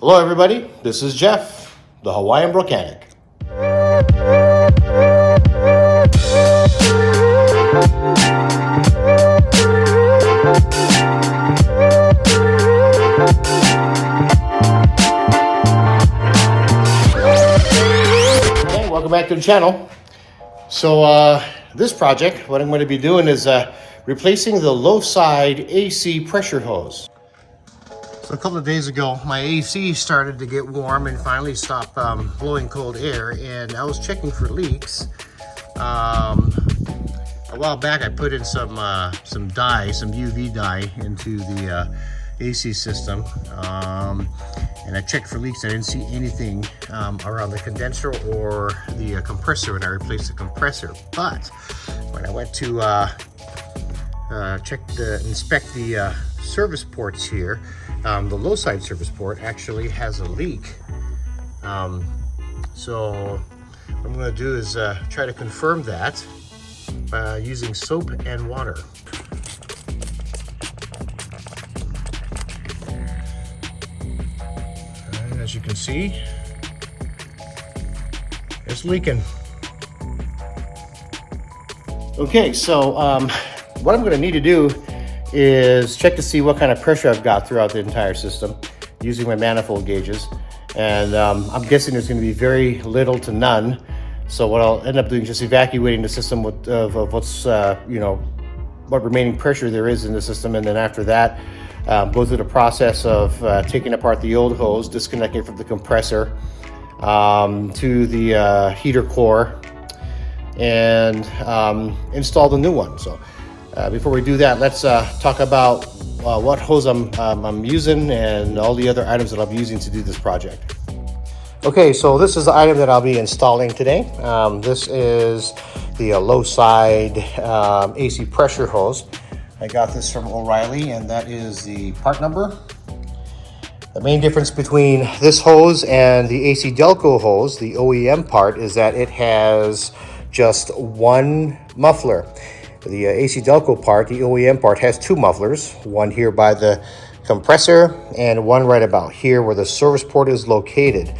Hello everybody, this is Jeff, the Hawaiian Brocanic. Okay, welcome back to the channel. So this project, what I'm going to be doing is replacing the low side AC pressure hose. So a couple of days ago, my AC started to get warm and finally stopped blowing cold air, and I was checking for leaks. A while back, I put in some dye, some UV dye into the AC system, and I checked for leaks. I didn't see anything around the condenser or the compressor, and I replaced the compressor. But when I went to inspect the service ports here, the low side service port actually has a leak. So what I'm going to do is try to confirm that by using soap and water. And as you can see, it's leaking. Okay, so what I'm going to need to do is check to see what kind of pressure I've got throughout the entire system using my manifold gauges, and I'm guessing there's going to be very little to none. So what I'll end up doing is just evacuating the system of what's what remaining pressure there is in the system, and then after that go through the process of taking apart the old hose, disconnecting it from the compressor to the heater core, and install the new one. So before we do that, let's talk about what hose I'm using and all the other items that I'll be using to do this project. Okay, so this is the item that I'll be installing today. This is the low side AC pressure hose. I got this from O'Reilly, and that is the part number. The main difference between this hose and the AC Delco hose, the OEM part, is that it has just one muffler. The AC Delco part, the OEM part, has two mufflers, one here by the compressor and one right about here where the service port is located.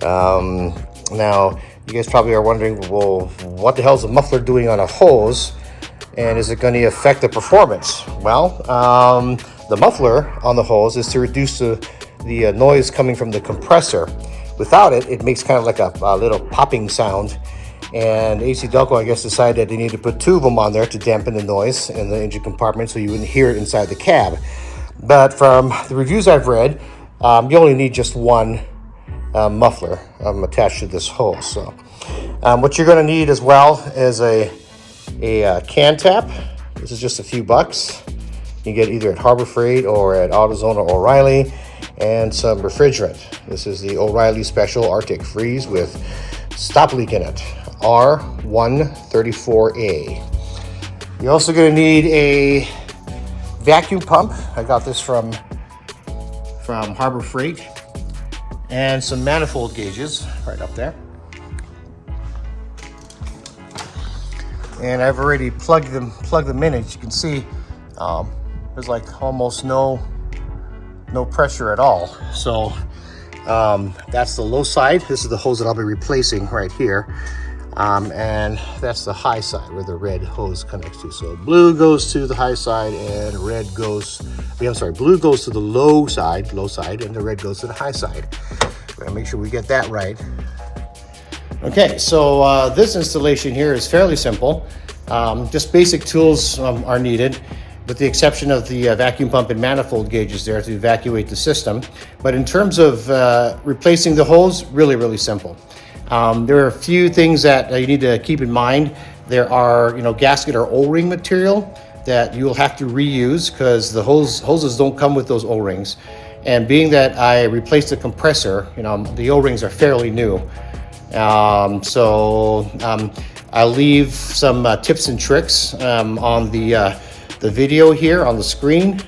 Now, you guys probably are wondering, well, what the hell is a muffler doing on a hose, and is it going to affect the performance? Well, the muffler on the hose is to reduce the noise coming from the compressor. Without it, it makes kind of like a little popping sound. And AC Delco, I guess, decided that they need to put two of them on there to dampen the noise in the engine compartment so you wouldn't hear it inside the cab. But from the reviews I've read, you only need just one muffler attached to this hose. So what you're going to need as well is a can tap. This is just a few bucks. You can get either at Harbor Freight or at AutoZone or O'Reilly. And some refrigerant. This is the O'Reilly Special Arctic Freeze with stop leak in it, R134A. You're also going to need a vacuum pump. I got this from Harbor Freight, and some manifold gauges right up there. And I've already plugged them in. As you can see, there's like almost no pressure at all. So that's the low side. This is the hose that I'll be replacing right here. And that's the high side where the red hose connects to. So blue goes to the high side and blue goes to the low side, and the red goes to the high side. We're gonna make sure we get that right. Okay, so this installation here is fairly simple. Just basic tools are needed, with the exception of the vacuum pump and manifold gauges there to evacuate the system. But in terms of replacing the hose, really simple. There are a few things that you need to keep in mind. There are, gasket or O-ring material that you'll have to reuse because the hoses don't come with those O-rings. And being that I replaced the compressor, the O-rings are fairly new. I'll leave some tips and tricks on the video here on the screen,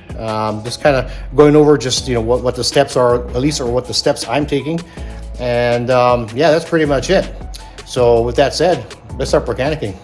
just kind of going over just what the steps are, at least, or what the steps I'm taking, and yeah, that's pretty much it. So with that said, let's start mechanicking.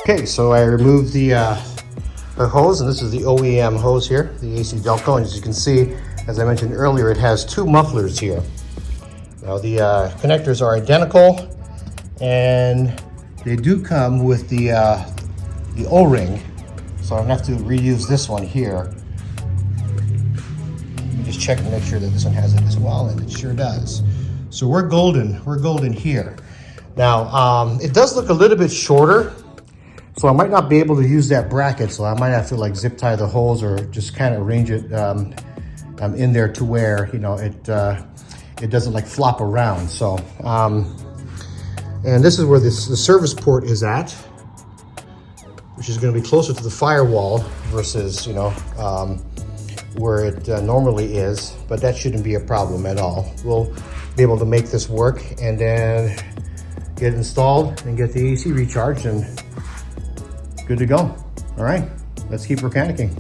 Okay, so I removed the hose, and this is the OEM hose here, the AC Delco, and as you can see, as I mentioned earlier, it has two mufflers here. Now the connectors are identical, and they do come with the O-ring, so I don't have to reuse this one here. Let me just check and make sure that this one has it as well, and it sure does. So we're golden here. Now it does look a little bit shorter, so I might not be able to use that bracket, so I might have to like zip tie the holes or just kind of arrange it in there to where, you know, it doesn't like flop around. So, and this is where the service port is at, which is going to be closer to the firewall versus, you know, where it normally is, but that shouldn't be a problem at all. We'll be able to make this work and then get it installed and get the AC recharged and good to go. All right, let's keep mechanicking.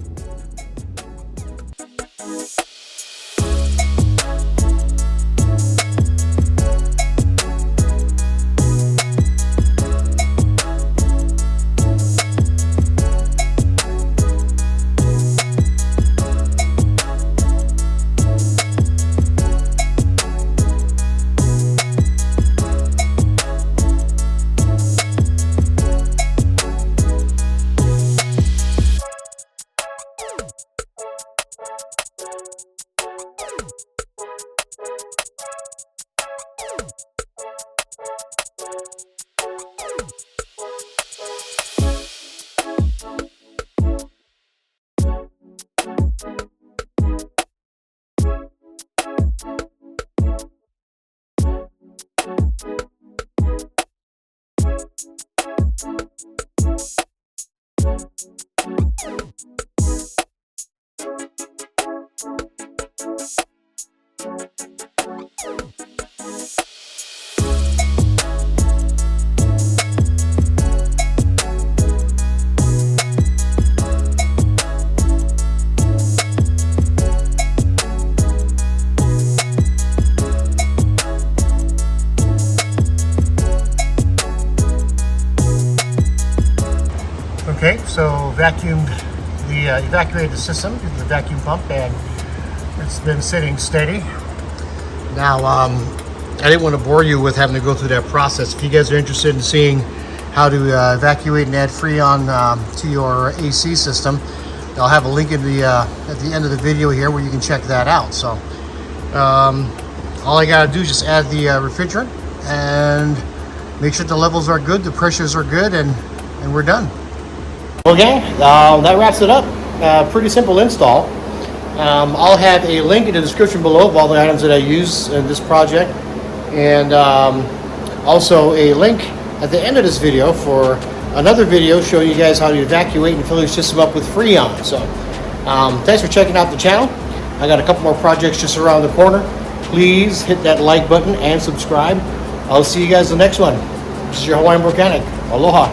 Okay, so evacuated the system using the vacuum pump, and it's been sitting steady. Now, I didn't want to bore you with having to go through that process. If you guys are interested in seeing how to evacuate and add Freon to your AC system, I'll have a link in the at the end of the video here where you can check that out. So, all I gotta do is just add the refrigerant and make sure the levels are good, the pressures are good, and we're done. Well, gang, that wraps it up. Pretty simple install. I'll have a link in the description below of all the items that I use in this project, and also a link at the end of this video for another video showing you guys how to evacuate and fill your system up with Freon. So thanks for checking out the channel. I got a couple more projects just around the corner. Please hit that like button and subscribe. I'll see you guys in the next one. This is your Hawaiian Mechanic. Aloha.